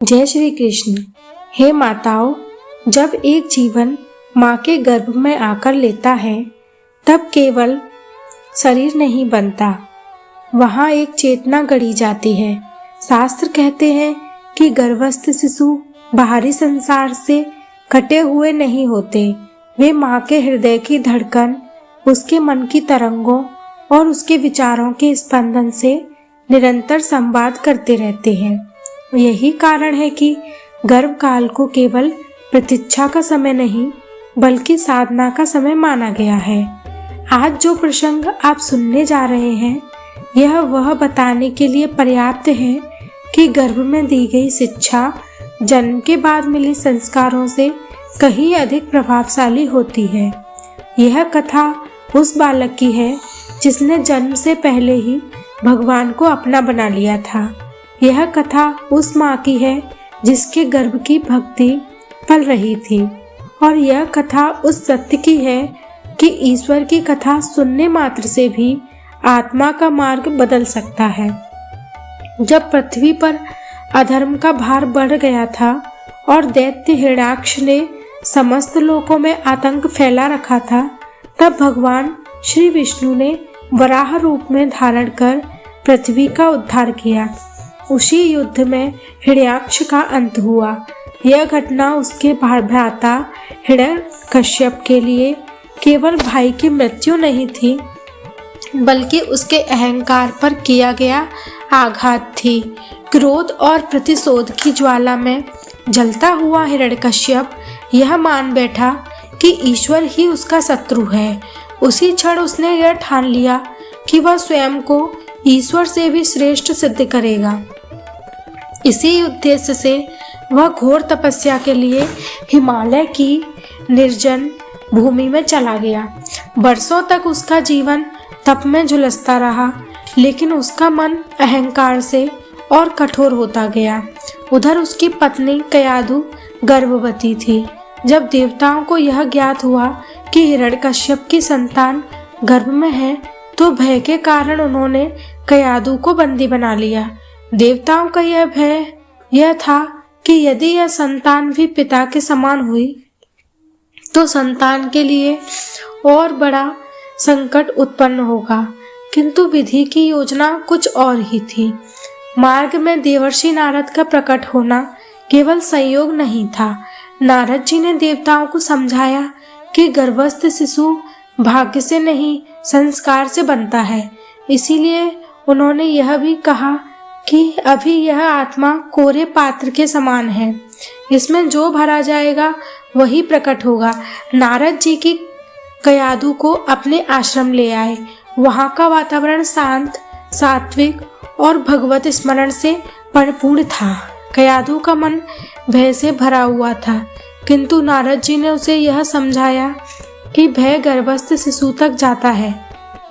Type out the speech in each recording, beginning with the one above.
जय श्री कृष्ण। हे माताओं, जब एक जीवन माँ के गर्भ में आकर लेता है तब केवल शरीर नहीं बनता, वहाँ एक चेतना गढ़ी जाती है। शास्त्र कहते हैं कि गर्भस्थ शिशु बाहरी संसार से कटे हुए नहीं होते, वे माँ के हृदय की धड़कन, उसके मन की तरंगों और उसके विचारों के स्पंदन से निरंतर संवाद करते रहते हैं। यही कारण है कि गर्भकाल को केवल प्रतीक्षा का समय नहीं बल्कि साधना का समय माना गया है। आज जो प्रसंग आप सुनने जा रहे हैं यह वह बताने के लिए पर्याप्त है कि गर्भ में दी गई शिक्षा जन्म के बाद मिले संस्कारों से कहीं अधिक प्रभावशाली होती है। यह कथा उस बालक की है जिसने जन्म से पहले ही भगवान को अपना बना लिया था। यह कथा उस माँ की है जिसके गर्भ की भक्ति पल रही थी, और यह कथा उस सत्य की है कि ईश्वर की कथा सुनने मात्र से भी आत्मा का मार्ग बदल सकता है। जब पृथ्वी पर अधर्म का भार बढ़ गया था और दैत्य हिरण्याक्ष ने समस्त लोकों में आतंक फैला रखा था, तब भगवान श्री विष्णु ने वराह रूप में धारण कर पृथ्वी का उद्धार किया। उसी युद्ध में हिरण्याक्ष का अंत हुआ। यह घटना उसके भ्राता हिरण्यकश्यप के लिए केवल भाई की मृत्यु नहीं थी, बल्कि उसके अहंकार पर किया गया आघात थी। क्रोध और प्रतिशोध की ज्वाला में जलता हुआ हिरण्यकश्यप यह मान बैठा कि ईश्वर ही उसका शत्रु है। उसी क्षण उसने यह ठान लिया कि वह स्वयं को ईश्वर से भी श्रेष्ठ सिद्ध करेगा। इसी उद्देश्य से वह घोर तपस्या के लिए हिमालय की निर्जन भूमि में चला गया। वर्षों तक उसका जीवन तप में झुलसता रहा, लेकिन उसका मन अहंकार से और कठोर होता गया। उधर उसकी पत्नी कयाधु गर्भवती थी। जब देवताओं को यह ज्ञात हुआ कि हिरण्यकश्यप की संतान गर्भ में है, तो भय के कारण उन्होंने कयाधु को बंदी बना लिया। देवताओं का यह भय यह था कि यदि यह संतान भी पिता के समान हुई तो संतान के लिए और बड़ा संकट उत्पन्न होगा, किंतु विधि की योजना कुछ और ही थी। मार्ग में देवर्षि नारद का प्रकट होना केवल संयोग नहीं था। नारद जी ने देवताओं को समझाया कि गर्भस्थ शिशु भाग्य से नहीं संस्कार से बनता है। इसीलिए उन्होंने यह भी कहा कि अभी यह आत्मा कोरे पात्र के समान है, इसमें जो भरा जाएगा वही प्रकट होगा। नारद जी की कयाधु को अपने आश्रम ले आए। वहाँ का वातावरण शांत, सात्विक और भगवत स्मरण से परिपूर्ण था। कयाधु का मन भय से भरा हुआ था, किंतु नारद जी ने उसे यह समझाया कि भय गर्भस्थ शिशु तक जाता है,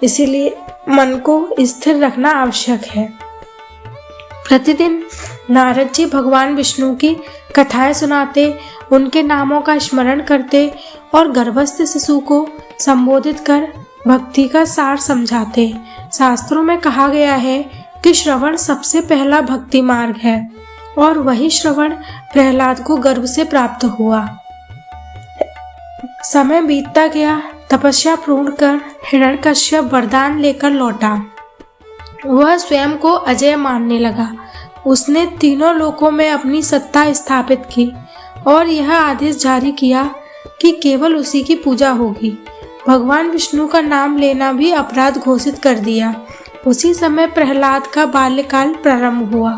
इसीलिए मन को स्थिर रखना आवश्यक है। प्रतिदिन नारद जी भगवान विष्णु की कथाएं सुनाते, उनके नामों का स्मरण करते और गर्भस्थ शिशु को संबोधित कर भक्ति का सार समझाते। शास्त्रों में कहा गया है कि श्रवण सबसे पहला भक्ति मार्ग है, और वही श्रवण प्रहलाद को गर्भ से प्राप्त हुआ। समय बीतता गया। तपस्या पूर्ण कर हिरण्यकश्यप वरदान लेकर लौटा। वह स्वयं को अजय मानने लगा। उसने तीनों लोकों में अपनी सत्ता स्थापित की और यह आदेश जारी किया कि केवल उसी की पूजा होगी। भगवान विष्णु का नाम लेना भी अपराध घोषित कर दिया। उसी समय प्रहलाद का बाल्यकाल प्रारंभ हुआ।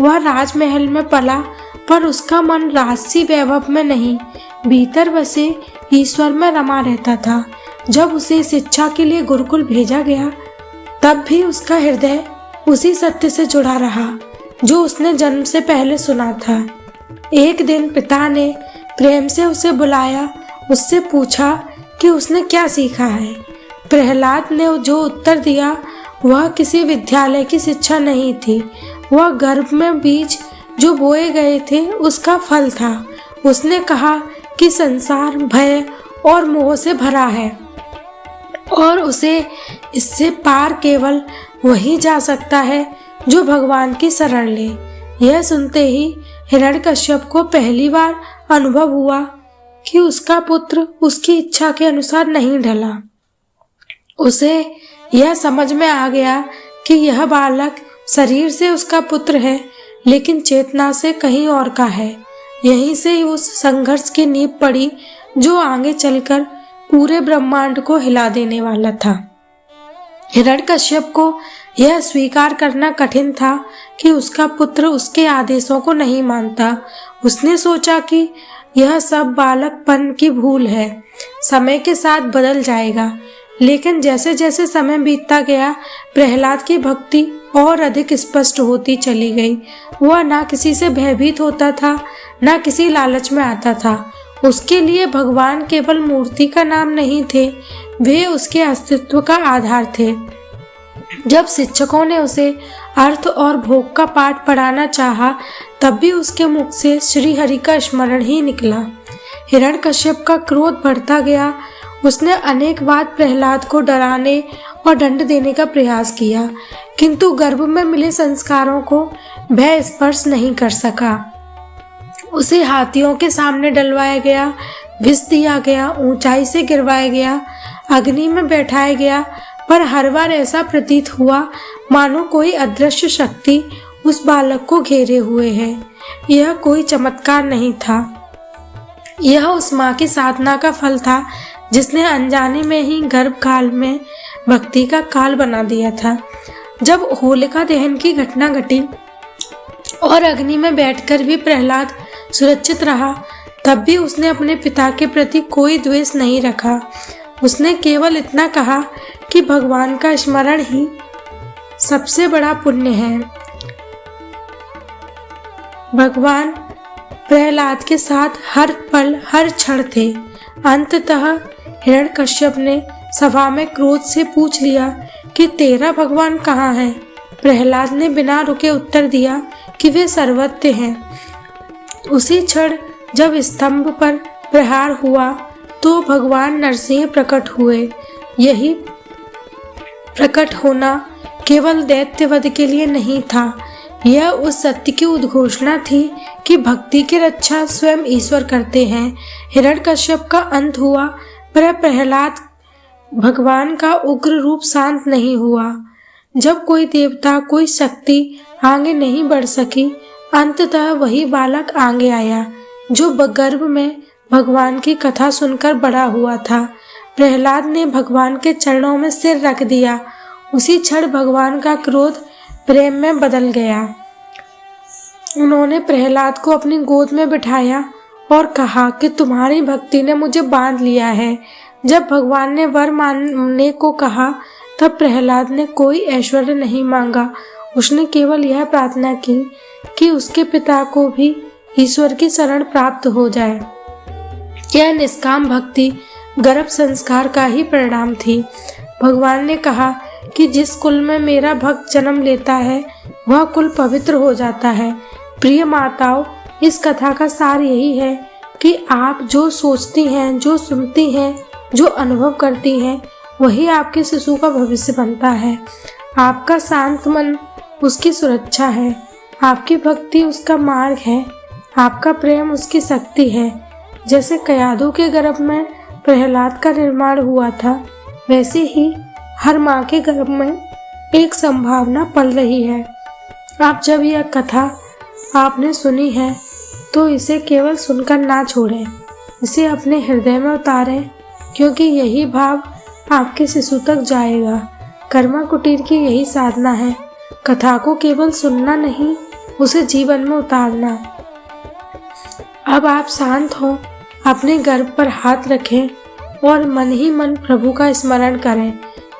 वह राजमहल में पला, पर उसका मन राजसी वैभव में नहीं, भीतर बसे ईश्वर में रमा रहता था। जब उसे शिक्षा के लिए गुरुकुल भेजा गया, तब भी उसका हृदय उसी सत्य से जुड़ा रहा जो उसने जन्म से पहले सुना था। एक दिन पिता ने प्रेम से उसे बुलाया, उससे पूछा कि उसने क्या सीखा है। प्रहलाद ने जो उत्तर दिया वह किसी विद्यालय की शिक्षा नहीं थी, वह गर्भ में बीज जो बोए गए थे उसका फल था। उसने कहा कि संसार भय और मोह से भरा है और उसे इससे पार केवल वही जा सकता है जो भगवान की शरण ले। यह सुनते ही हिरण्यकश्यप को पहली बार अनुभव हुआ कि उसका पुत्र उसकी इच्छा के अनुसार नहीं ढला। उसे यह समझ में आ गया कि यह बालक शरीर से उसका पुत्र है, लेकिन चेतना से कहीं और का है। यहीं से उस संघर्ष की नींव पड़ी जो आगे चलकर पूरे ब्रह्मांड को हिला देने वाला था। हिरण्यकश्यप को यह स्वीकार करना कठिन था कि उसका पुत्र उसके आदेशों को नहीं मानता। उसने सोचा कि यह सब बालकपन की भूल है, समय के साथ बदल जाएगा। लेकिन जैसे जैसे समय बीतता गया, प्रहलाद की भक्ति और अधिक स्पष्ट होती चली गई। वह ना किसी से भयभीत होता था, ना किसी लालच में आता था। उसके लिए भगवान केवल मूर्ति का नाम नहीं थे, वे उसके अस्तित्व का आधार थे। जब शिक्षकों ने उसे अर्थ और भोग का पाठ पढ़ाना चाहा, तब भी उसके मुख से श्री हरि का स्मरण ही निकला। हिरण्यकश्यप का क्रोध बढ़ता गया। उसने अनेक बार प्रहलाद को डराने और दंड देने का प्रयास किया, किंतु गर्भ में मिले संस्कारों को भय स्पर्श नहीं कर सका। उसे हाथियों के सामने डलवाया गया, विष दिया गया, ऊंचाई से गिरवाया गया, अग्नि में बैठाया गया, पर हर बार ऐसा प्रतीत हुआ मानो कोई अदृश्य शक्ति उस बालक को घेरे हुए है। यह कोई चमत्कार नहीं था, यह उस माँ की साधना का फल था जिसने अनजाने में ही गर्भ काल में भक्ति का काल बना दिया था। जब होलिका दहन की घटना घटी और अग्नि में बैठकर भी प्रहलाद सुरक्षित रहा, तब भी उसने अपने पिता के प्रति कोई द्वेष नहीं रखा। उसने केवल इतना कहा कि भगवान का स्मरण ही सबसे बड़ा पुण्य है। भगवान प्रहलाद के साथ हर पल हर क्षण थे। अंततः हिरण्यकश्यप ने सभा में क्रोध से पूछ लिया कि तेरा भगवान कहाँ है? प्रहलाद ने बिना रुके उत्तर दिया कि वे सर्वत्र हैं। उसी क्षण जब स्तंभ पर प्रहार हुआ तो भगवान नरसिंह प्रकट हुए। यही प्रकट होना केवल दैत्यवध के लिए नहीं था, यह उस सत्य की उद्घोषणा थी कि भक्ति की रक्षा स्वयं ईश्वर करते हैं। हिरण्यकश्यप का अंत हुआ, पर प्रहलाद भगवान का उग्र रूप शांत नहीं हुआ। जब कोई देवता, कोई शक्ति आगे नहीं बढ़ सकी, अंततः वही बालक आगे आया जो गर्भ में भगवान की कथा सुनकर बड़ा हुआ था। प्रहलाद ने भगवान के चरणों में सिर रख दिया। उसी क्षण भगवान का क्रोध प्रेम में बदल गया। उन्होंने प्रहलाद को अपनी गोद में बिठाया और कहा कि तुम्हारी भक्ति ने मुझे बांध लिया है। जब भगवान ने वर मांगने को कहा, तब प्रहलाद ने कोई ऐश्वर्य नहीं मांगा। उसने केवल यह प्रार्थना की कि उसके पिता को भी ईश्वर की शरण प्राप्त हो जाए। यह निष्काम भक्ति गर्भ संस्कार का ही परिणाम थी। भगवान ने कहा कि जिस कुल में मेरा भक्त जन्म लेता है, वह कुल पवित्र हो जाता है। प्रिय माताओं, इस कथा का सार यही है कि आप जो सोचती हैं, जो सुनती हैं, जो अनुभव करती हैं, वही आपके शिशु का भविष्य बनता है। आपका शांत मन उसकी सुरक्षा है, आपकी भक्ति उसका मार्ग है, आपका प्रेम उसकी शक्ति है। जैसे कयाधु के गर्भ में प्रहलाद का निर्माण हुआ था, वैसे ही हर माँ के गर्भ में एक संभावना पल रही है। आप जब यह कथा आपने सुनी है तो इसे केवल सुनकर ना छोड़ें, इसे अपने हृदय में उतारें, क्योंकि यही भाव आपके शिशु तक जाएगा। कर्मा कुटीर की यही साधना है, कथा को केवल सुनना नहीं, उसे जीवन में उतारना। अब आप शांत हों, अपने गर्भ पर हाथ रखें और मन ही मन प्रभु का स्मरण करें।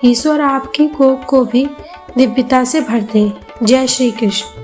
ईश्वर आपकी गोद को भी दिव्यता से भर दे। जय श्री कृष्ण।